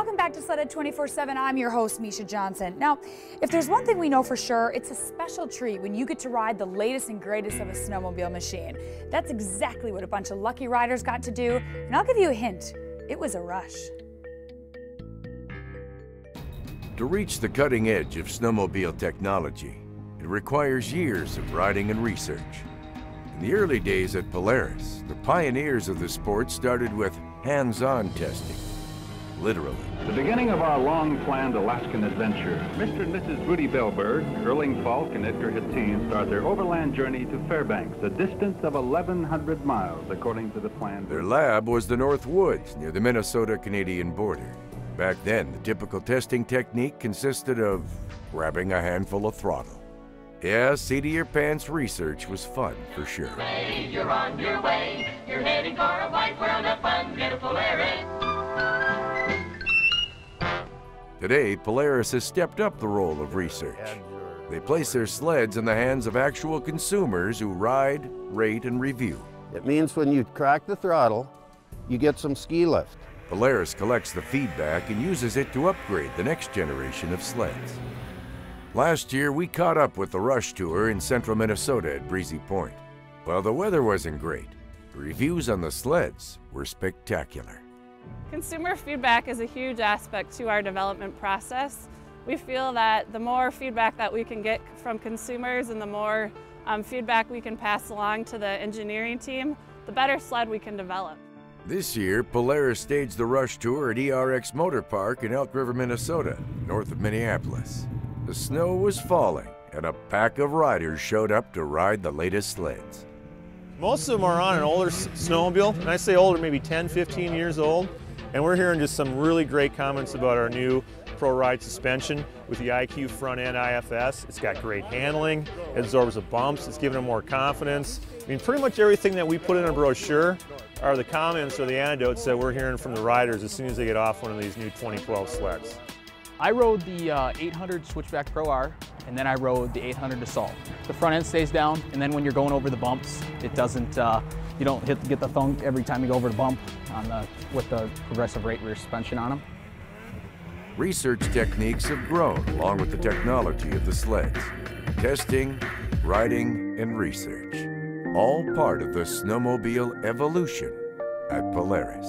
Welcome back to Sled-Ed 24/7. I'm your host, Misha Johnson. Now, if there's one thing we know for sure, it's a special treat when you get to ride the latest and greatest of a snowmobile machine. That's exactly what a bunch of lucky riders got to do, and I'll give you a hint. It was a rush. To reach the cutting edge of snowmobile technology, it requires years of riding and research. In the early days at Polaris, the pioneers of the sport started with hands-on testing, literally. The beginning of our long-planned Alaskan adventure. Mr. and Mrs. Rudy Bellberg, Erling Falk, and Edgar Hattine start their overland journey to Fairbanks, a distance of 1,100 miles, according to the plan. Their lab was the North Woods, near the Minnesota-Canadian border. Back then, the typical testing technique consisted of grabbing a handful of throttle. Yeah, seat-of-your-pants research was fun, for sure. Hey, you're on your way. You're heading for a wide world of fun. Get a Polaris. Today, Polaris has stepped up the role of research. They place their sleds in the hands of actual consumers who ride, rate, and review. It means when you crack the throttle, you get some ski lift. Polaris collects the feedback and uses it to upgrade the next generation of sleds. Last year, we caught up with the Rush Tour in central Minnesota at Breezy Point. While the weather wasn't great, the reviews on the sleds were spectacular. Consumer feedback is a huge aspect to our development process. We feel that the more feedback that we can get from consumers and the more feedback we can pass along to the engineering team, the better sled we can develop. This year, Polaris staged the Rush Tour at ERX Motor Park in Elk River, Minnesota, north of Minneapolis. The snow was falling, and a pack of riders showed up to ride the latest sleds. Most of them are on an older snowmobile, and I say older, maybe 10, 15 years old. And we're hearing just some really great comments about our new Pro Ride suspension with the IQ front end IFS. It's got great handling, it absorbs the bumps, it's giving them more confidence. I mean, pretty much everything that we put in a brochure are the comments or the anecdotes that we're hearing from the riders as soon as they get off one of these new 2012 sleds. I rode the 800 Switchback Pro R, and then I rode the 800 Assault. The front end stays down, and then when you're going over the bumps, it doesn't, you don't get the thunk every time you go over the bump with the progressive rate rear suspension on them. Research techniques have grown along with the technology of the sleds. Testing, riding, and research. All part of the snowmobile evolution at Polaris.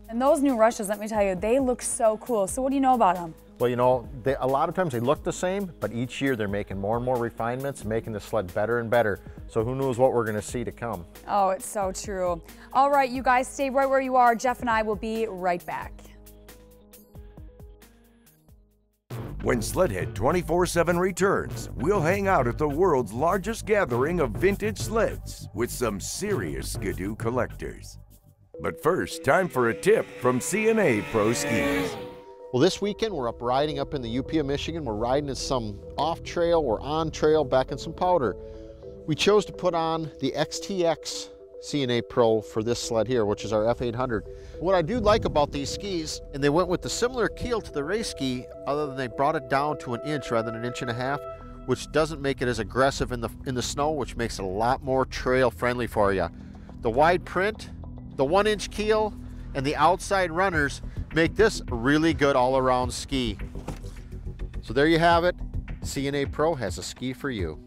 And those new Rushes, let me tell you, they look so cool. So what do you know about them? Well, you know, a lot of times they look the same, but each year they're making more and more refinements, making the sled better and better. So who knows what we're going to see to come. Oh, it's so true. All right, you guys stay right where you are. Jeff and I will be right back. When Sled-Ed 24/7 returns, we'll hang out at the world's largest gathering of vintage sleds with some serious Skidoo collectors. But first, time for a tip from C&A Pro Skis. Well, this weekend we're riding up in the UP of Michigan. We're riding in some off-trail or on-trail back in some powder. We chose to put on the XTX C&A Pro for this sled here, which is our F800. What I do like about these skis, and they went with the similar keel to the race ski, other than they brought it down to 1 inch rather than 1.5 inches, which doesn't make it as aggressive in the snow, which makes it a lot more trail friendly for you. The wide print, the 1 inch keel, and the outside runners make this a really good all-around ski. So there you have it. C&A Pro has a ski for you.